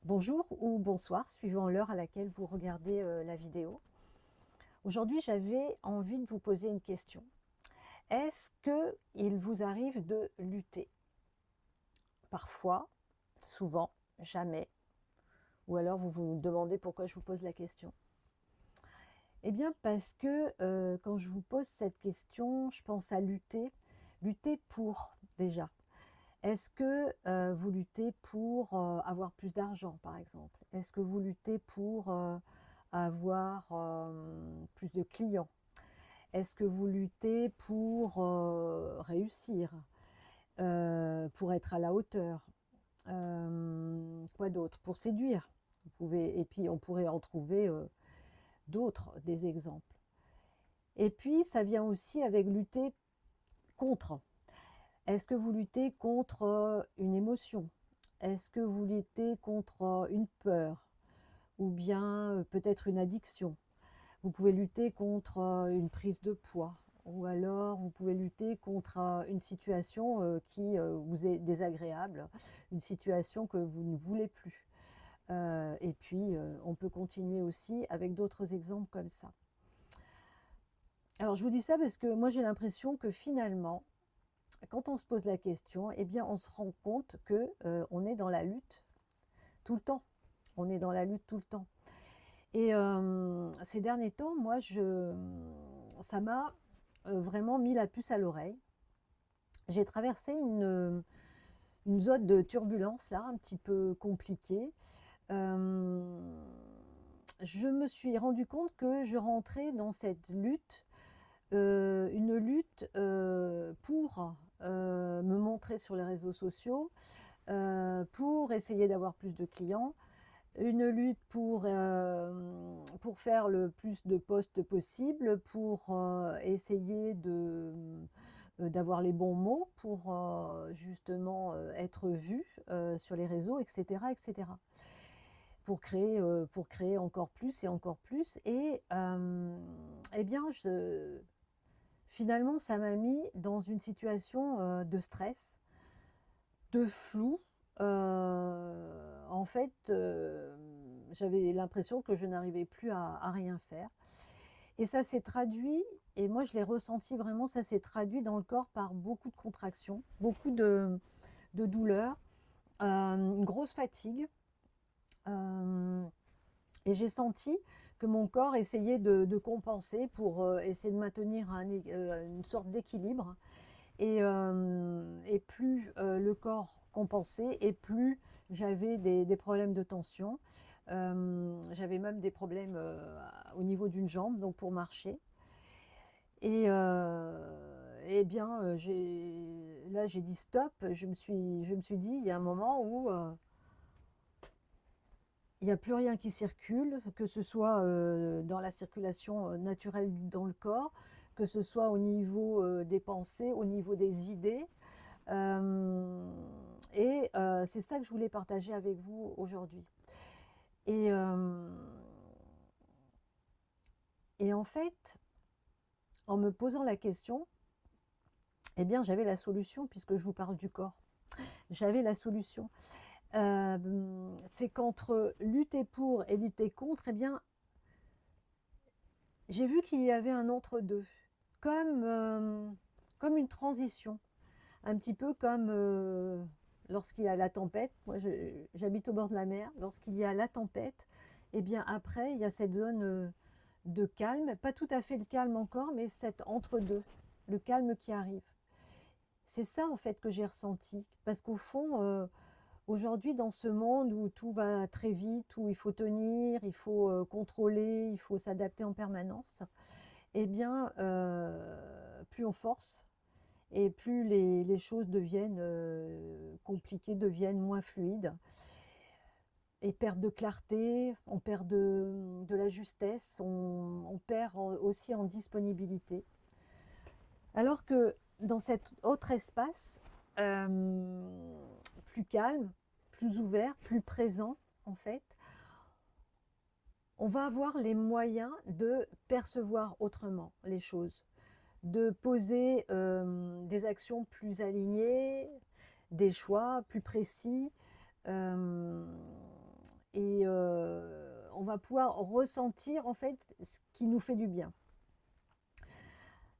Bonjour ou bonsoir, suivant l'heure à laquelle vous regardez la vidéo. Aujourd'hui, j'avais envie de vous poser une question. Est-ce qu'il vous arrive de lutter? Parfois, souvent, jamais. Ou alors vous vous demandez pourquoi je vous pose la question. Eh bien parce que quand je vous pose cette question, je pense à lutter. Lutter pour déjà. Est-ce que vous luttez pour avoir plus d'argent, par exemple? Est-ce que vous luttez pour avoir plus de clients? Est-ce que vous luttez pour réussir, pour être à la hauteur? Quoi d'autre? Pour séduire. Vous pouvez, et puis on pourrait en trouver d'autres, des exemples. Et puis ça vient aussi avec lutter contre. Est-ce que vous luttez contre une émotion? Est-ce que vous luttez contre une peur? Ou bien peut-être une addiction? Vous pouvez lutter contre une prise de poids. Ou alors vous pouvez lutter contre une situation qui vous est désagréable, une situation que vous ne voulez plus. Et puis on peut continuer aussi avec d'autres exemples comme ça. Alors je vous dis ça parce que moi j'ai l'impression que finalement, quand on se pose la question, eh bien, on se rend compte que on est dans la lutte tout le temps. On est dans la lutte tout le temps. Et ces derniers temps, moi, ça m'a vraiment mis la puce à l'oreille. J'ai traversé une zone de turbulence là, un petit peu compliquée. Euh, je me suis rendu compte que je rentrais dans cette lutte, une lutte pour me montrer sur les réseaux sociaux, pour essayer d'avoir plus de clients, une lutte pour faire le plus de posts possible, pour essayer d'avoir les bons mots, pour justement être vu sur les réseaux, etc., etc. Pour créer encore plus et encore plus. Et eh bien, finalement, ça m'a mis dans une situation de stress, de flou. En fait, j'avais l'impression que je n'arrivais plus à rien faire. Et ça s'est traduit, et moi je l'ai ressenti vraiment, ça s'est traduit dans le corps par beaucoup de contractions, beaucoup de douleurs, une grosse fatigue. euh, et j'ai senti que mon corps essayait de compenser pour essayer de maintenir une sorte d'équilibre. Et plus le corps compensait, et plus j'avais des problèmes de tension. J'avais même des problèmes au niveau d'une jambe, donc pour marcher. Et bien, là, j'ai dit stop. Je me suis dit, il y a un moment où il n'y a plus rien qui circule, que ce soit dans la circulation naturelle dans le corps, que ce soit au niveau des pensées, au niveau des idées. Euh, et c'est ça que je voulais partager avec vous aujourd'hui. Et, euh, et en fait, en me posant la question, eh bien, j'avais la solution puisque je vous parle du corps. J'avais la solution. C'est qu'entre lutter pour et lutter contre, eh bien, j'ai vu qu'il y avait un entre-deux, comme, comme une transition, un petit peu comme lorsqu'il y a la tempête. Moi, j'habite au bord de la mer. Lorsqu'il y a la tempête, et bien après, il y a cette zone de calme, pas tout à fait le calme encore, mais cet entre-deux, le calme qui arrive. C'est ça en fait que j'ai ressenti, parce qu'au fond, aujourd'hui, dans ce monde où tout va très vite, où il faut tenir, il faut contrôler, il faut s'adapter en permanence, eh bien, plus on force, et plus les choses deviennent compliquées, deviennent moins fluides, et perdent de clarté, on perd de la justesse, on perd aussi en disponibilité. Alors que dans cet autre espace, plus calme, plus ouvert, plus présent, en fait, on va avoir les moyens de percevoir autrement les choses, de poser des actions plus alignées, des choix plus précis. euh, et on va pouvoir ressentir en fait ce qui nous fait du bien.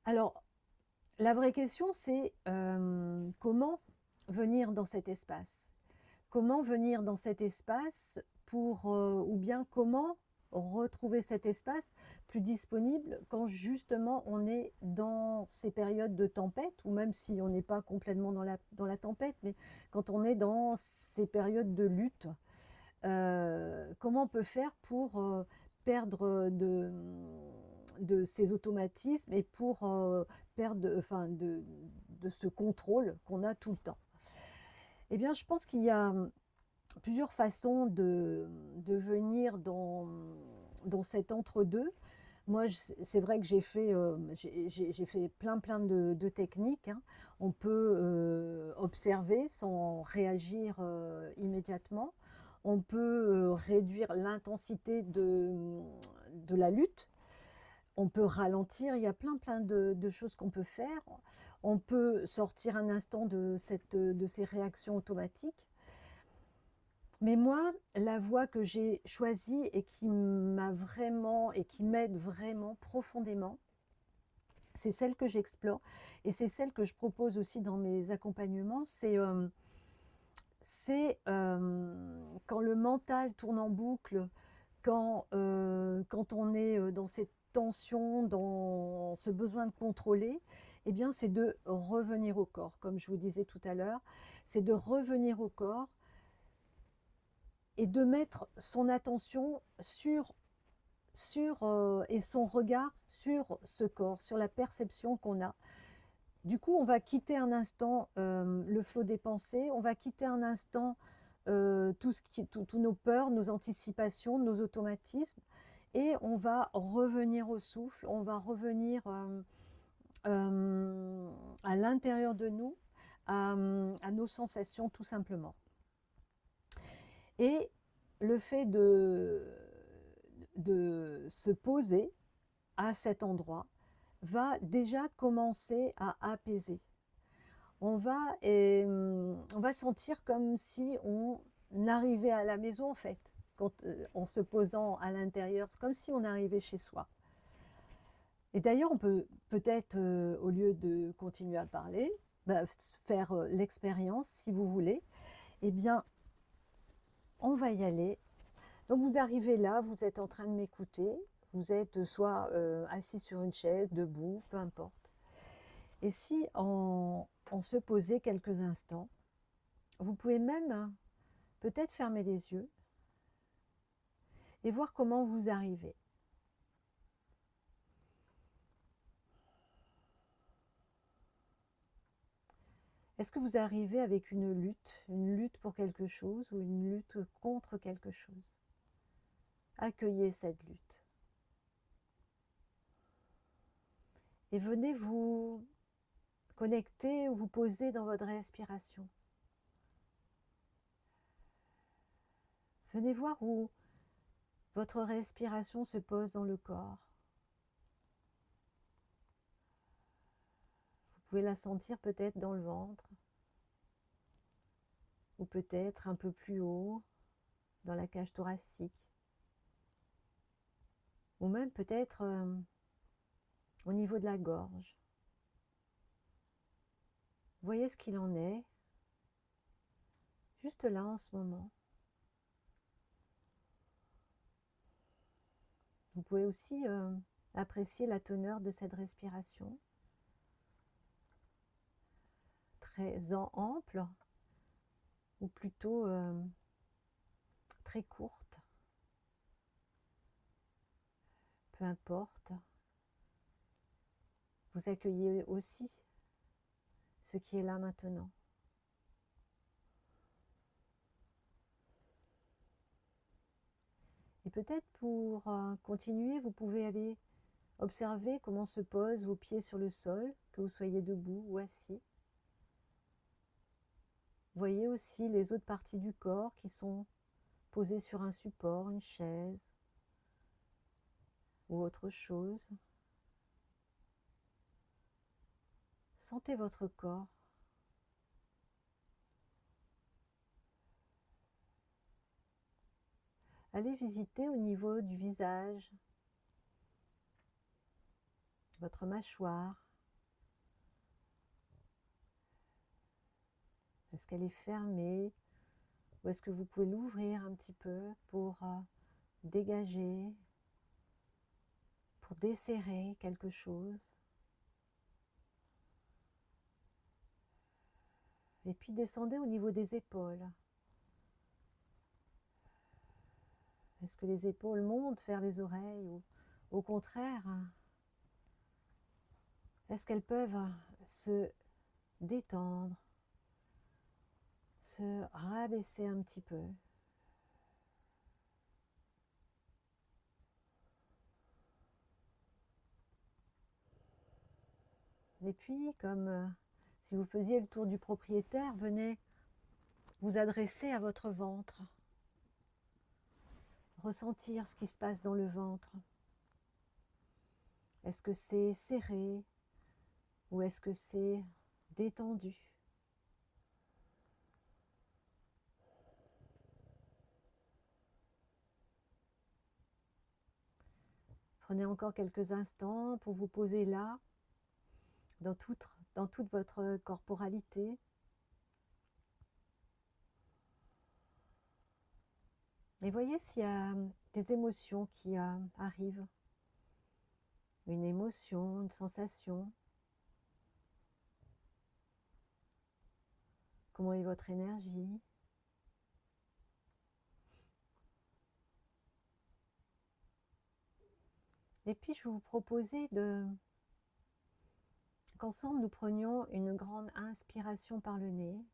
Alors, la vraie question, c'est comment venir dans cet espace? Comment venir dans cet espace pour, ou bien comment retrouver cet espace plus disponible quand justement on est dans ces périodes de tempête, ou même si on n'est pas complètement dans la tempête, mais quand on est dans ces périodes de lutte, comment on peut faire pour perdre de ces automatismes et pour perdre enfin, de ce contrôle qu'on a tout le temps? Eh bien, je pense qu'il y a plusieurs façons de venir dans cet entre-deux. Moi, c'est vrai que j'ai fait plein de techniques, hein. On peut observer sans réagir immédiatement. On peut réduire l'intensité de la lutte. On peut ralentir. Il y a plein de choses qu'on peut faire. On peut sortir un instant de ces réactions automatiques. Mais moi, la voie que j'ai choisie et qui m'a vraiment et qui m'aide vraiment profondément, c'est celle que j'explore et c'est celle que je propose aussi dans mes accompagnements. C'est quand le mental tourne en boucle, quand on est dans cette tension, dans ce besoin de contrôler, eh bien, c'est de revenir au corps. Comme je vous disais tout à l'heure, c'est de revenir au corps et de mettre son attention et son regard sur ce corps, sur la perception qu'on a. Du coup, on va quitter un instant le flot des pensées, on va quitter un instant tous nos peurs, nos anticipations, nos automatismes, et on va revenir au souffle, on va revenir à l'intérieur de nous, à nos sensations tout simplement. Et le fait de se poser à cet endroit va déjà commencer à apaiser. On va sentir comme si on arrivait à la maison en fait, en se posant à l'intérieur, c'est comme si on arrivait chez soi. Et d'ailleurs, on peut peut-être, au lieu de continuer à parler, faire l'expérience si vous voulez. Eh bien, on va y aller. Donc vous arrivez là, vous êtes en train de m'écouter, vous êtes soit assis sur une chaise, debout, peu importe. Et si on se posait quelques instants, vous pouvez même peut-être fermer les yeux et voir comment vous arrivez. Est-ce que vous arrivez avec une lutte pour quelque chose ou une lutte contre quelque chose? Accueillez cette lutte. Et venez vous connecter ou vous poser dans votre respiration. Venez voir où votre respiration se pose dans le corps. Vous pouvez la sentir peut-être dans le ventre, ou peut-être un peu plus haut, dans la cage thoracique, ou même peut-être au niveau de la gorge. Voyez ce qu'il en est, juste là en ce moment. Vous pouvez aussi apprécier la teneur de cette respiration, très ample, ou plutôt très courte. Peu importe. Vous accueillez aussi ce qui est là maintenant. Et peut-être pour continuer, vous pouvez aller observer comment se posent vos pieds sur le sol, que vous soyez debout ou assis. Voyez aussi les autres parties du corps qui sont posées sur un support, une chaise ou autre chose. Sentez votre corps. Allez visiter au niveau du visage, votre mâchoire. Est-ce qu'elle est fermée ou est-ce que vous pouvez l'ouvrir un petit peu pour dégager, pour desserrer quelque chose? Et puis descendez au niveau des épaules. Est-ce que les épaules montent vers les oreilles ou au contraire, est-ce qu'elles peuvent se détendre, se rabaisser un petit peu? Et puis, comme si vous faisiez le tour du propriétaire, venez vous adresser à votre ventre. Ressentir ce qui se passe dans le ventre. Est-ce que c'est serré ou est-ce que c'est détendu? Prenez encore quelques instants pour vous poser là, dans toute votre corporalité. Et voyez s'il y a des émotions qui arrivent. Une émotion, une sensation. Comment est votre énergie? Et puis je vais vous proposer qu'ensemble nous prenions une grande inspiration par le nez.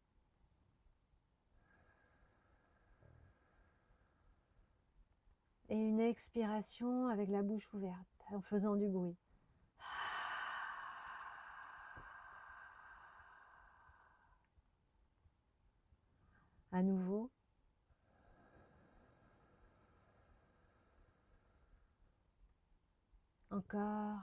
Et une expiration avec la bouche ouverte, en faisant du bruit. À nouveau. Encore.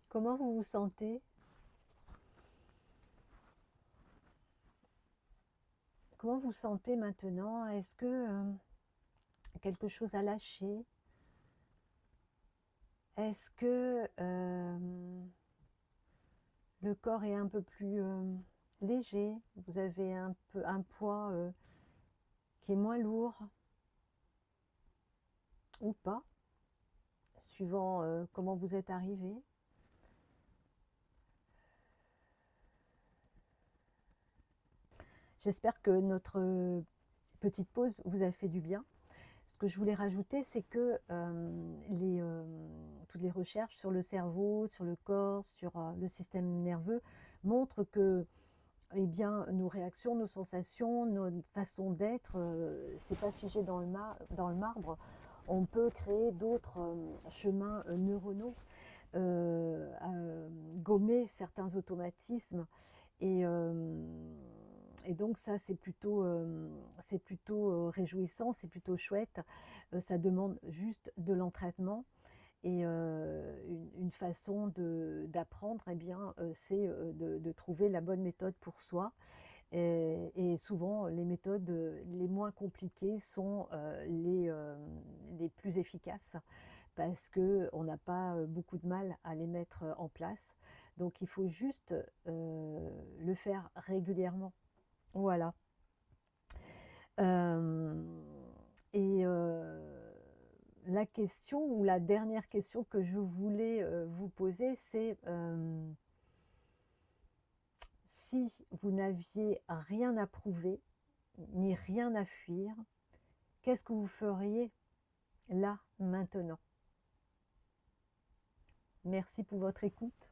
Comment vous vous sentez? Comment vous sentez maintenant? Est-ce que quelque chose a lâché? Est-ce que le corps est un peu plus léger? Vous avez un poids qui est moins lourd ou pas, suivant comment vous êtes arrivé. J'espère que notre petite pause vous a fait du bien. Ce que je voulais rajouter, c'est que toutes les recherches sur le cerveau, sur le corps, sur le système nerveux montrent que eh bien, nos réactions, nos sensations, notre façon d'être, c'est pas figé dans le marbre. On peut créer d'autres chemins neuronaux, gommer certains automatismes et donc ça, c'est plutôt réjouissant, c'est plutôt chouette. Ça demande juste de l'entraînement et une façon d'apprendre, eh bien, c'est de trouver la bonne méthode pour soi. Et souvent, les méthodes les moins compliquées sont les plus efficaces parce qu'on n'a pas beaucoup de mal à les mettre en place. Donc, il faut juste le faire régulièrement. Voilà. Et la question ou la dernière question que je voulais vous poser, c'est si vous n'aviez rien à prouver, ni rien à fuir, qu'est-ce que vous feriez là, maintenant? Merci pour votre écoute.